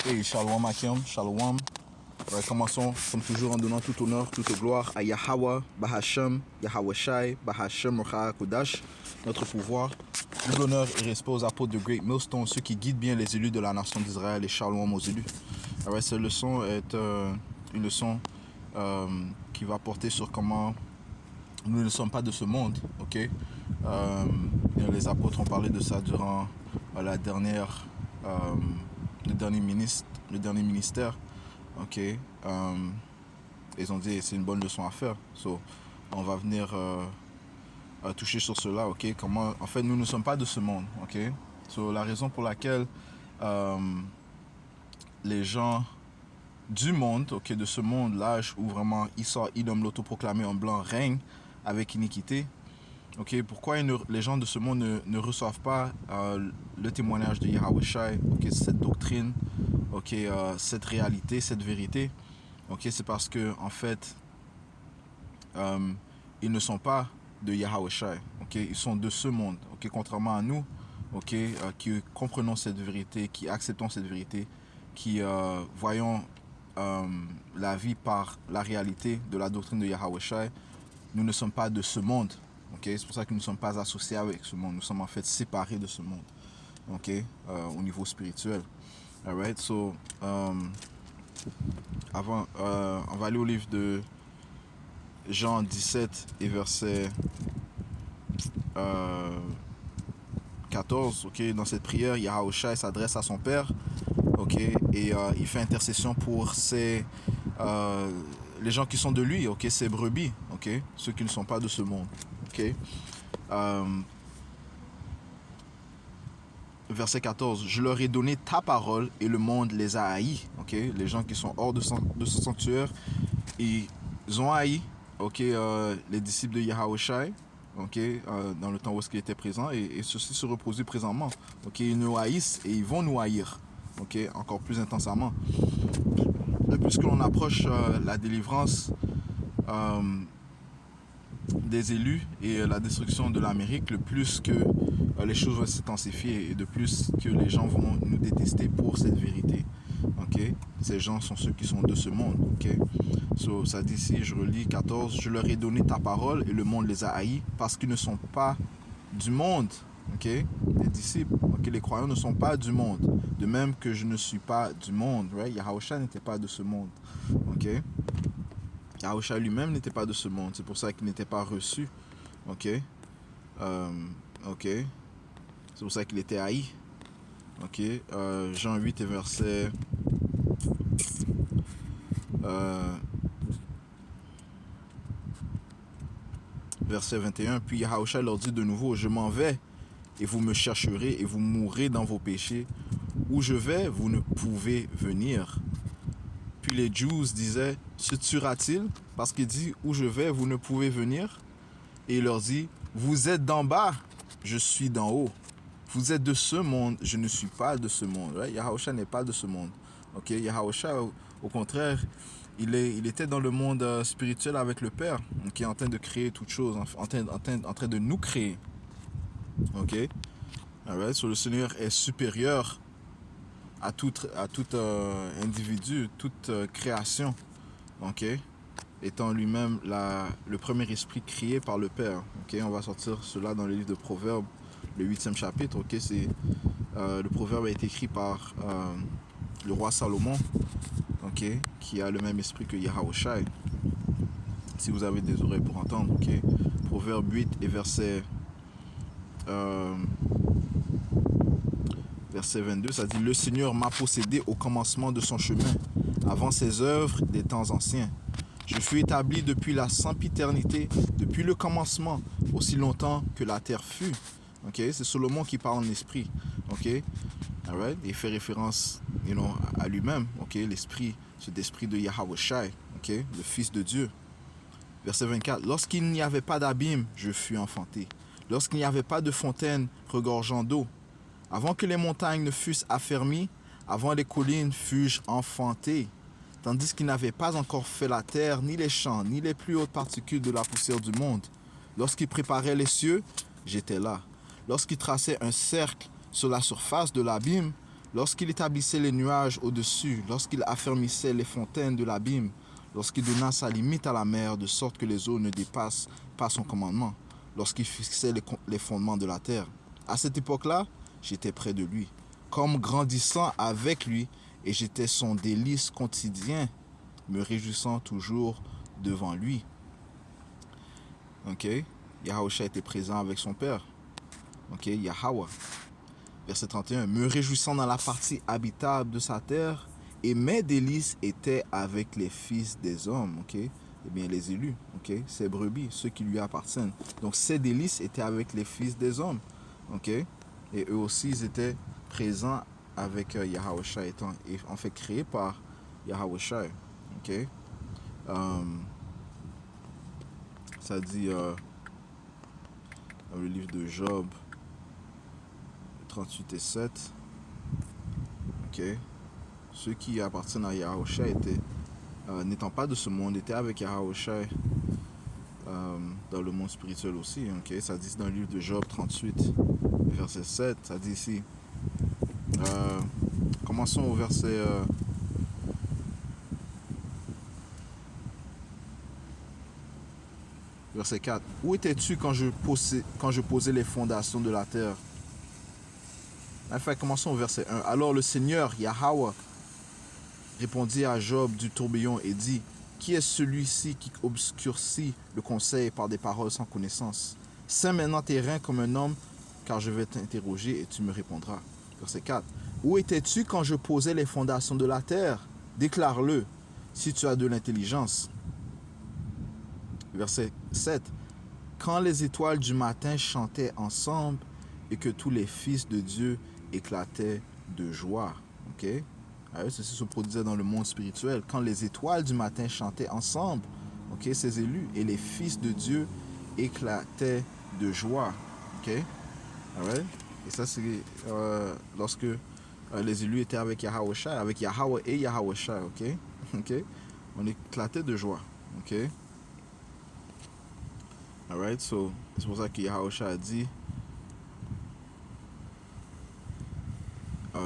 Et Shalom Akim, Shalom. Commençons comme toujours en donnant tout honneur, toute gloire à Yahweh, Bahashem, Yahweh Shai, Bahashem, Rocha Kodash, notre pouvoir. Tout l'honneur est respect aux apôtres de Great Millstone, ceux qui guident bien les élus de la nation d'Israël et Shalom aux élus. Alors, cette leçon est une leçon qui va porter sur comment nous ne sommes pas de ce monde, ok? Les apôtres ont parlé de ça durant le dernier ministère, ok? Ils ont dit c'est une bonne leçon à faire, so, on va venir toucher sur cela, ok? Comment, en fait, nous ne sommes pas de ce monde, ok? So, la raison pour laquelle les gens du monde, ok, de ce monde, l'âge où vraiment Issa, Idom, l'autoproclamé en blanc règne avec iniquité, ok, pourquoi les gens de ce monde ne reçoivent pas le témoignage de Yahweh Shai, ok, cette doctrine, ok, cette réalité, cette vérité, ok, c'est parce que en fait, ils ne sont pas de Yahweh Shai, ok, ils sont de ce monde, ok, contrairement à nous, ok, qui comprenons cette vérité, qui acceptons cette vérité, qui voyons la vie par la réalité de la doctrine de Yahweh Shai. Nous ne sommes pas de ce monde, ok, c'est pour ça que nous ne sommes pas associés avec ce monde, nous sommes en fait séparés de ce monde, ok, au niveau spirituel. Alright, so on va aller au livre de Jean 17 et verset 14, ok. Dans cette prière, Yahweh Shai s'adresse à son Père, ok, et il fait intercession pour les gens qui sont de lui, ok, ses brebis, ok, ceux qui ne sont pas de ce monde, ok. Verset 14, je leur ai donné ta parole et le monde les a haïs, ok, les gens qui sont hors de ce sanctuaire, ils ont haï, ok, les disciples de Yahweh Shai, ok, dans le temps où il était présent, et ceci se reproduit présentement, ok, ils nous haïssent et ils vont nous haïr, ok, encore plus intensément. Le plus que l'on approche la délivrance des élus et la destruction de l'Amérique, le plus que les choses vont s'intensifier et de plus que les gens vont nous détester pour cette vérité. Ok, ces gens sont ceux qui sont de ce monde. Ok, so, ça dit ici, je relis 14, je leur ai donné ta parole et le monde les a haïs parce qu'ils ne sont pas du monde. Ok, les disciples, ok, les croyants ne sont pas du monde. De même que je ne suis pas du monde. Right? Yahweh Shai n'était pas de ce monde. Ok. Yahweh Shai lui-même n'était pas de ce monde. C'est pour ça qu'il n'était pas reçu. Ok. Ok. C'est pour ça qu'il était haï. Ok. Jean 8 et verset... verset 21. Puis Yahweh Shai leur dit de nouveau, je m'en vais et vous me chercherez et vous mourrez dans vos péchés. Où je vais, vous ne pouvez venir. Puis les Juifs disaient, se tuera-t-il? Parce qu'il dit, où je vais, vous ne pouvez venir. Et il leur dit, vous êtes d'en bas, je suis d'en haut. Vous êtes de ce monde, je ne suis pas de ce monde. Right? Yahweh Shai n'est pas de ce monde. Ok, Yahweh Shai, au contraire, il était dans le monde spirituel avec le Père, qui est en train de créer toutes choses, en train de nous créer. Ok, alright, so le Seigneur est supérieur à tout individu, toute création, ok, étant lui-même le premier esprit créé par le Père. Ok, on va sortir cela dans le livre de Proverbes, le 8e chapitre. Ok, le Proverbe a été écrit par le roi Salomon, ok, qui a le même esprit que Yahweh Shai. Si vous avez des oreilles pour entendre, ok. Proverbe 8 et verset 22, ça dit, le Seigneur m'a possédé au commencement de son chemin, avant ses œuvres des temps anciens. Je fus établi depuis la sempiternité, depuis le commencement, aussi longtemps que la terre fut. Ok, c'est Salomon qui parle en esprit. Ok, alright, il fait référence, à lui-même. Ok, l'esprit, cet esprit de Yahweh Shai. Ok, le Fils de Dieu. Verset 24. Lorsqu'il n'y avait pas d'abîme, je fus enfanté. Lorsqu'il n'y avait pas de fontaine regorgeant d'eau. Avant que les montagnes ne fussent affermies, avant les collines fussent enfantées. Tandis qu'il n'avait pas encore fait la terre, ni les champs, ni les plus hautes particules de la poussière du monde. Lorsqu'il préparait les cieux, j'étais là. Lorsqu'il traçait un cercle sur la surface de l'abîme, Lorsqu'il établissait les nuages au-dessus, lorsqu'il affermissait les fontaines de l'abîme, lorsqu'il donna sa limite à la mer de sorte que les eaux ne dépassent pas son commandement, lorsqu'il fixait les fondements de la terre. À cette époque-là, j'étais près de lui, comme grandissant avec lui, et j'étais son délice quotidien, me réjouissant toujours devant lui. Ok, Yahusha était présent avec son père. Ok, Yahweh. Verset 31. Me réjouissant dans la partie habitable de sa terre, et mes délices étaient avec les fils des hommes. Ok, eh bien les élus. Ok, ses brebis, ceux qui lui appartiennent. Donc ses délices étaient avec les fils des hommes. Ok, et eux aussi ils étaient présents avec Yahusha, étant en fait créés par Yahusha. Ok, ça dit dans le livre de Job 38 et 7. Ok, ceux qui appartiennent à Yahusha étaient n'étant pas de ce monde, étaient avec Yahusha dans le monde spirituel aussi. Ok, ça dit dans le livre de Job 38 verset 7. Ça dit ici, commençons au verset 4. Où étais-tu quand je posais les fondations de la terre? Enfin, commençons au verset 1. Alors le Seigneur, Yahweh, répondit à Job du tourbillon et dit, qui est celui-ci qui obscurcit le conseil par des paroles sans connaissance? Serre maintenant tes reins comme un homme, car je vais t'interroger et tu me répondras. Verset 4. Où étais-tu quand je posais les fondations de la terre? Déclare-le, si tu as de l'intelligence. Verset 7. Quand les étoiles du matin chantaient ensemble et que tous les fils de Dieu éclataient de joie. Ok? Ceci se produisait dans le monde spirituel. Quand les étoiles du matin chantaient ensemble, ok, ces élus, et les fils de Dieu éclataient de joie. Ok? Alright? Et ça, c'est lorsque les élus étaient avec Yahweh, avec Yahweh et Yahweh. Ok? Ok? On éclatait de joie. Ok? Alright? So, c'est pour ça que Yahweh a dit,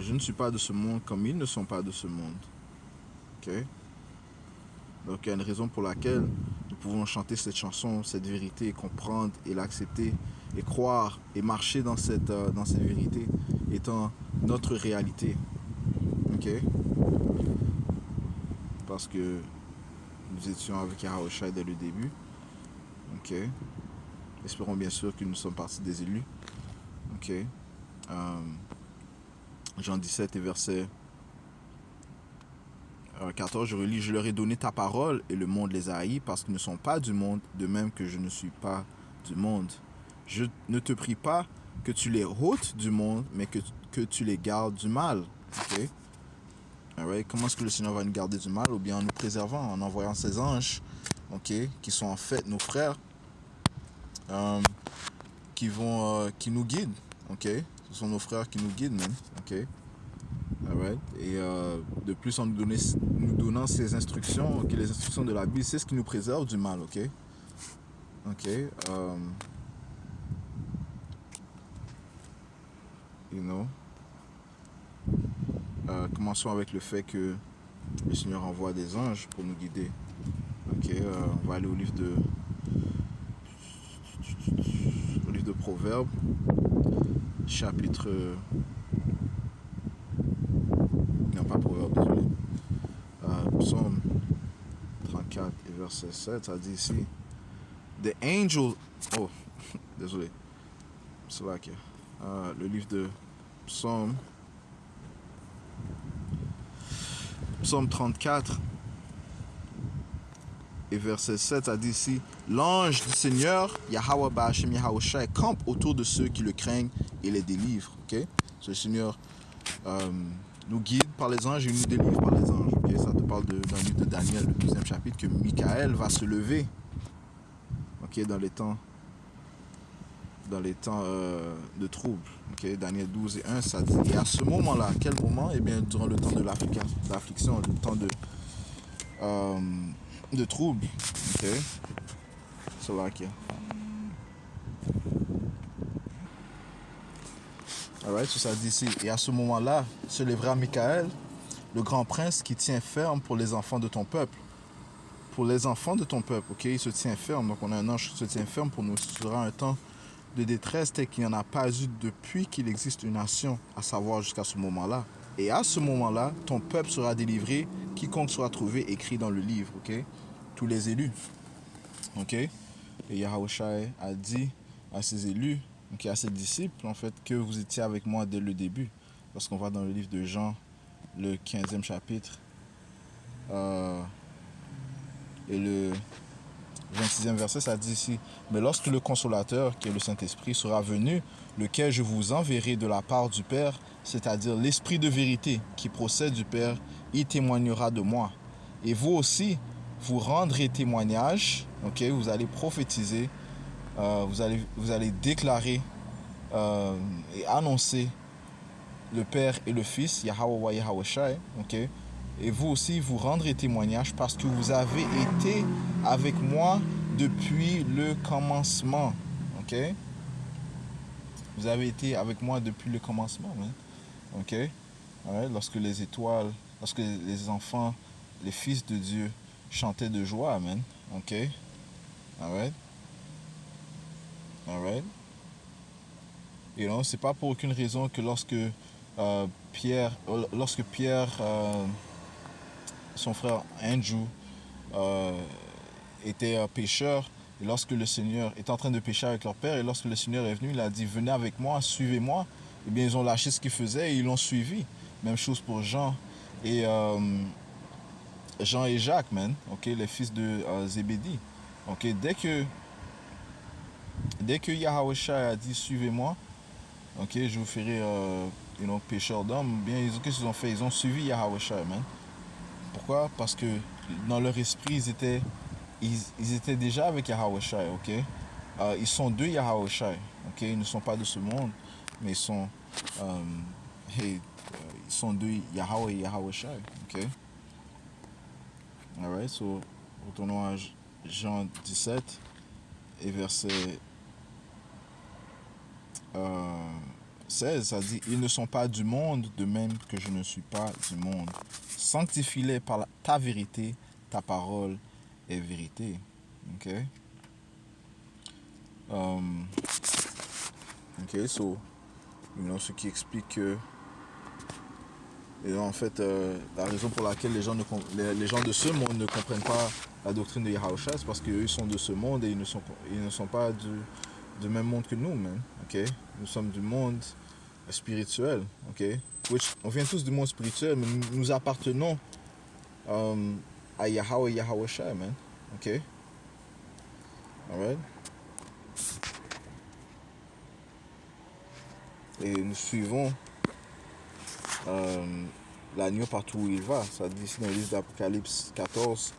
je ne suis pas de ce monde comme ils ne sont pas de ce monde. Ok? Donc il y a une raison pour laquelle nous pouvons chanter cette chanson, cette vérité, et comprendre et l'accepter et croire et marcher dans cette vérité étant notre réalité. Ok? Parce que nous étions avec Yahusha dès le début. Ok? Espérons bien sûr que nous sommes partis des élus. Ok? Jean 17 et verset 14, je relis, je leur ai donné ta parole et le monde les a haïs parce qu'ils ne sont pas du monde, de même que je ne suis pas du monde. Je ne te prie pas que tu les ôtes du monde, mais que tu les gardes du mal. Okay? Alright. Comment est-ce que le Seigneur va nous garder du mal? Ou bien en nous préservant, en envoyant ses anges, okay, qui sont en fait nos frères, qui nous guident. Okay? Ce sont nos frères qui nous guident, même. Okay? Alright. Et de plus, en nous donnant ces instructions, okay, les instructions de la Bible, c'est ce qui nous préserve du mal. Ok? Ok. You know. Commençons avec le fait que le Seigneur envoie des anges pour nous guider. Ok. On va aller au livre de Proverbes, chapitre. Non, pas Proverbes, désolé. Psaume 34 et verset 7, ça dit ici, The angel... Oh, désolé. C'est là que... le livre de Psaume 34 et verset 7, ça dit ici, l'ange du Seigneur, Yahweh Ba'ashem Yahushai, campe autour de ceux qui le craignent et les délivre. Ok? Le Seigneur nous guide par les anges et nous délivre par les anges. Okay? Ça te parle dans le livre de Daniel, le 12e chapitre, que Michael va se lever, okay, dans les temps de trouble. Okay? Daniel 12 et 1, ça dit, et à ce moment-là, quel moment? Eh bien, durant le temps de l'affliction, le temps de trouble. Ok? C'est là qu'il y a. Alright, so ça dit ici, et à ce moment-là, se lèvera Michael, le grand prince qui tient ferme pour les enfants de ton peuple. Pour les enfants de ton peuple, ok, il se tient ferme. Donc on a un ange qui se tient ferme pour nous. Ce sera un temps de détresse tel qu'il n'y en a pas eu depuis qu'il existe une nation, à savoir jusqu'à ce moment-là. Et à ce moment-là, ton peuple sera délivré, quiconque sera trouvé écrit dans le livre, ok? Tous les élus, ok? Et Yahushua a dit à ses élus, ok, à ses disciples, en fait, que vous étiez avec moi dès le début. Lorsqu'on va dans le livre de Jean, le 15e chapitre, et le 26e verset, ça dit ici, mais lorsque le consolateur, qui est le Saint-Esprit, sera venu, lequel je vous enverrai de la part du Père, c'est-à-dire l'Esprit de vérité qui procède du Père, il témoignera de moi. Et vous aussi, vous rendrez témoignage, ok, vous allez prophétiser, vous allez déclarer et annoncer le Père et le Fils, Yahweh Yahawashi, ok. Et vous aussi, vous rendrez témoignage parce que vous avez été avec moi depuis le commencement, ok. Vous avez été avec moi depuis le commencement, man. Ok. Ouais, lorsque les étoiles, lorsque les enfants, les fils de Dieu chantaient de joie, amen. Ok. Alright. Alright. Et non, c'est pas pour aucune raison que lorsque Pierre, son frère Andrew, était pécheur, et lorsque le Seigneur était en train de pécher avec leur père, et lorsque le Seigneur est venu, il a dit venez avec moi, suivez-moi. Et bien ils ont lâché ce qu'ils faisaient et ils l'ont suivi. Même chose pour et Jean et Jacques, man, ok, les fils de Zébédie. Ok, dès que Yahweh a dit suivez-moi, ok, je vous ferai pécheur d'hommes, bien qu'est-ce qu'ils ont fait? Ils ont suivi Yahweh, man. Pourquoi? Parce que dans leur esprit, ils étaient déjà avec Yahweh, ok? Ils sont de Yahweh, ok? Ils ne sont pas de ce monde, mais euh, ils sont de Yahweh et Yahweh, ok? Alright, so retournons à Jean 17 et verset 16, ça dit ils ne sont pas du monde, de même que je ne suis pas du monde. Sanctifie-les par ta vérité, ta parole est vérité. Ok? Ok, so, ce qui explique que, et en fait, la raison pour laquelle les gens de ce monde ne comprennent pas la doctrine de Yahushua, c'est parce qu'eux sont de ce monde et ils ne sont pas du même monde que nous, man. Ok? Nous sommes du monde spirituel, ok? On vient tous du monde spirituel, mais nous appartenons à Yahweh Yahawashi, man. Ok? Alright? Et nous suivons l'agneau partout où il va. Ça dit ici dans le livre d'Apocalypse 14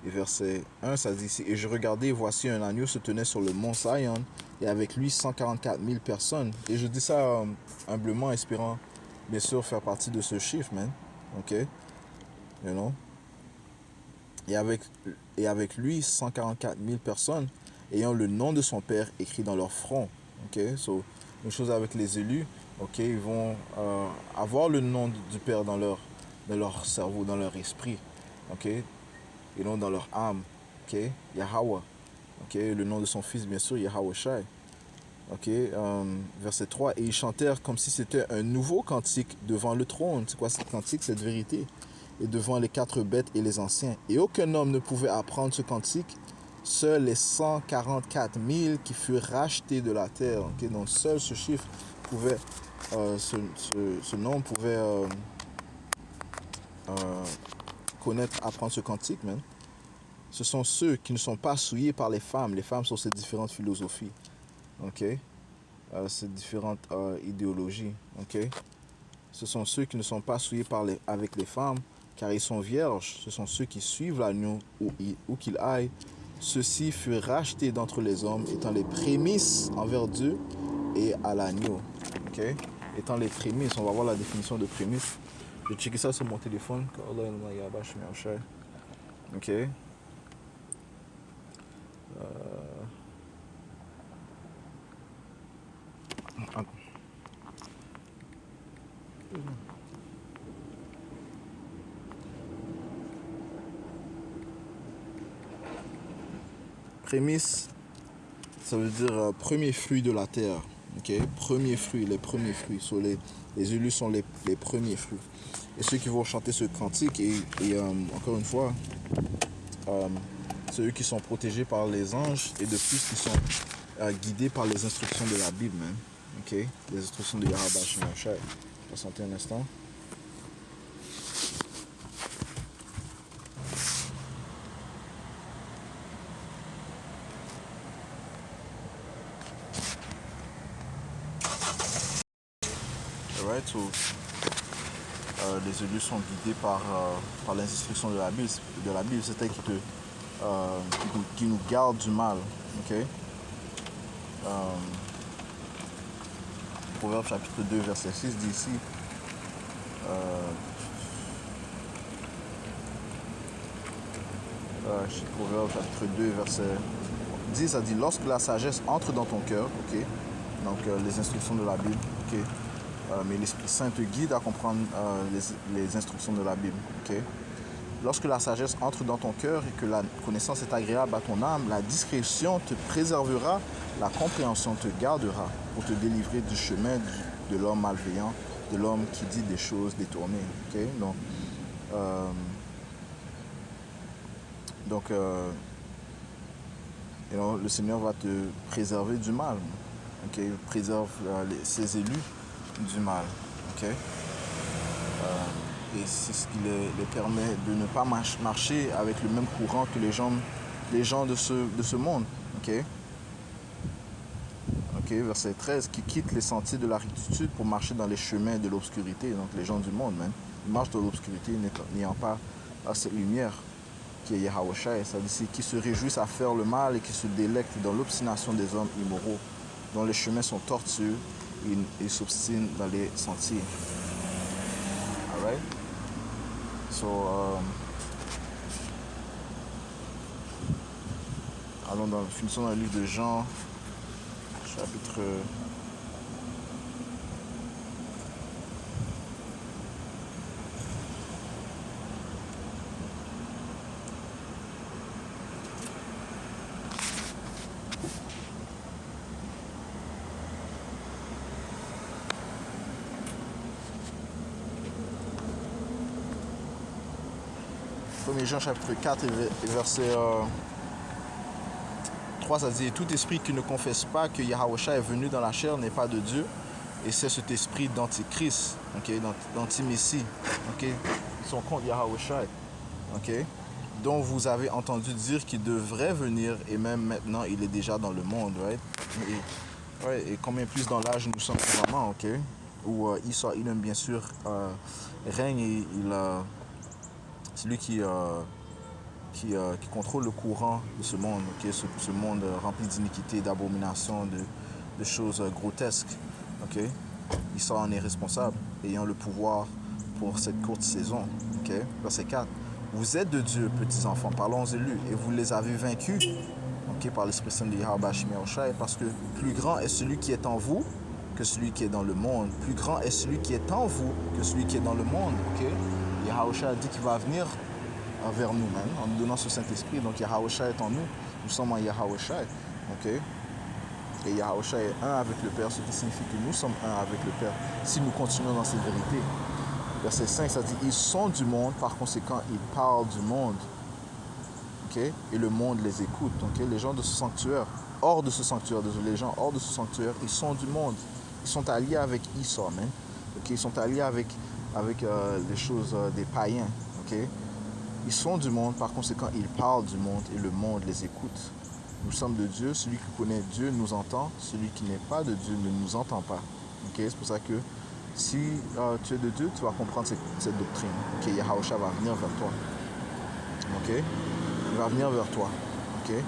et verset 1, ça dit ici, et je regardais, voici un agneau se tenait sur le mont Sion, et avec lui 144 000 personnes. Et je dis ça humblement, espérant bien sûr faire partie de ce chiffre, man. Ok? You know? Et avec lui 144 000 personnes ayant le nom de son père écrit dans leur front. Ok? So, une chose avec les élus, ok, ils vont avoir le nom du père dans leur cerveau, dans leur esprit. Ok? Et non dans leur âme. Ok? Yahweh. Ok? Le nom de son fils, bien sûr, Yahweh Shai. Ok? Verset 3. Et ils chantèrent comme si c'était un nouveau cantique devant le trône. C'est quoi ce cantique? Cette vérité. Et devant les 4 bêtes et les anciens. Et aucun homme ne pouvait apprendre ce cantique. Seuls les 144 000 qui furent rachetés de la terre. Okay? Donc seul ce chiffre pouvait, ce nombre pouvait connaître, apprendre ce cantique, man. Ce sont ceux qui ne sont pas souillés par les femmes. Les femmes sont ces différentes philosophies. Ok? Ces différentes idéologies. Ok? Ce sont ceux qui ne sont pas souillés avec les femmes, car ils sont vierges. Ce sont ceux qui suivent l'agneau où qu'il aille. Ceux-ci furent rachetés d'entre les hommes, étant les prémices envers Dieu et à l'agneau. Ok? Étant les prémices, on va voir la définition de prémices. Je vais checker ça sur mon téléphone. Ok? Prémisse, ça veut dire premier fruit de la terre. Ok, premier fruit, les premiers fruits. So, les élus sont les premiers fruits. Et ceux qui vont chanter ce cantique, encore une fois, c'est eux qui sont protégés par les anges et de plus qui sont guidés par les instructions de la Bible, man. Ok, les instructions de Yahweh Shemashai. Patientez un instant. Alright, so, les élus sont guidés par les instructions de la Bible. C'est elle qui nous garde du mal. Ok. Proverbe chapitre 2, verset 6 dit ici. Proverbe chapitre 2, verset 10, ça dit lorsque la sagesse entre dans ton cœur, ok. Donc les instructions de la Bible, ok. Mais l'Esprit Saint te guide à comprendre les instructions de la Bible. Okay? Lorsque la sagesse entre dans ton cœur et que la connaissance est agréable à ton âme, la discrétion te préservera, la compréhension te gardera pour te délivrer du chemin de l'homme malveillant, de l'homme qui dit des choses détournées. Okay? Donc le Seigneur va te préserver du mal. Okay? Il préserve ses élus du mal. Okay? Et c'est ce qui les permet de ne pas marcher avec le même courant que les gens de ce monde. Okay? Okay, verset 13, qui quittent les sentiers de la rectitude pour marcher dans les chemins de l'obscurité. Donc les gens du monde, man, ils marchent dans l'obscurité n'ayant pas cette lumière qui est Yahweh Shai. Ça dit qui se réjouissent à faire le mal et qui se délectent dans l'obstination des hommes immoraux, dont les chemins sont tortueux et s'obstinent dans les sentiers. Alright? So, finissons dans le livre de Jean, chapitre 1 Jean chapitre 4 et verset 3, ça dit « Tout esprit qui ne confesse pas que Yahweh est venu dans la chair n'est pas de Dieu, et c'est cet esprit d'antichrist, okay, d'anti-messie, okay, qui sont contre Yahweh, okay, dont vous avez entendu dire qu'il devrait venir, et même maintenant il est déjà dans le monde. » Right? Et combien plus dans l'âge nous sommes vraiment, okay, où Isa, il aime bien sûr règne et c'est lui qui contrôle le courant de ce monde, okay? Ce monde rempli d'iniquité, d'abominations, de choses grotesques. Okay? Il en est responsable, ayant le pouvoir pour cette courte saison. Okay? Verset 4. Vous êtes de Dieu, petits enfants, parlons aux élus, et vous les avez vaincus, okay, par l'Esprit Saint de Yahweh Shemashai, parce que plus grand est celui qui est en vous que celui qui est dans le monde. Plus grand est celui qui est en vous que celui qui est dans le monde. Okay? Yahweh a dit qu'il va venir vers nous, même, en nous donnant ce Saint-Esprit. Donc Yahweh est en nous, nous sommes en Yahweh. Okay? Et Yahweh est un avec le Père, ce qui signifie que nous sommes un avec le Père, si nous continuons dans cette vérité. Verset 5, ça dit, ils sont du monde, par conséquent, ils parlent du monde. Okay? Et le monde les écoute. Okay? Les gens de ce sanctuaire, hors de ce sanctuaire, désolé, les gens hors de ce sanctuaire, ils sont du monde. Ils sont alliés avec Isa, man. Okay? Ils sont alliés avec les choses des païens. Okay? Ils sont du monde, par conséquent, ils parlent du monde et le monde les écoute. Nous sommes de Dieu, celui qui connaît Dieu nous entend, celui qui n'est pas de Dieu ne nous entend pas. Okay? C'est pour ça que si tu es de Dieu, tu vas comprendre cette doctrine. Okay? Yahweh va venir vers toi. Okay? Il va venir vers toi. Okay?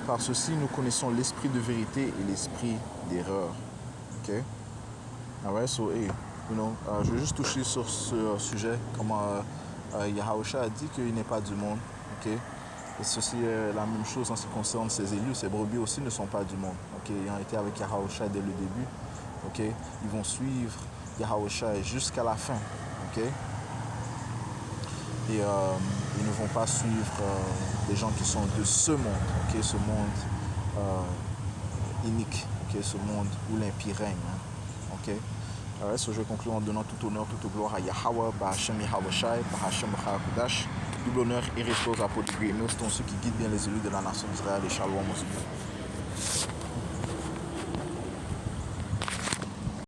Par ceci, nous connaissons l'esprit de vérité et l'esprit d'erreur. Okay? Alright, so, hey, je vais juste toucher sur ce sujet, comment Yahweh a dit qu'il n'est pas du monde. Okay? Et ceci est la même chose en ce qui concerne ses élus. Ses brebis aussi ne sont pas du monde. Okay? Ils ont été avec Yahweh dès le début. Okay? Ils vont suivre Yahushua jusqu'à la fin. Ok? Et ils ne vont pas suivre des gens qui sont de ce monde, ok? Ce monde inique, ok? Ce monde où l'impie règne. Hein? Ok? Alright, so je vais conclure en donnant tout honneur, toute gloire à Yahweh, Bahashem Yahawashi, Bahashem Bacharakudash. Double honneur et respect aux apôtres de Grey Millstone, ceux qui guident bien les élus de la nation d'Israël et Shalom aux élus.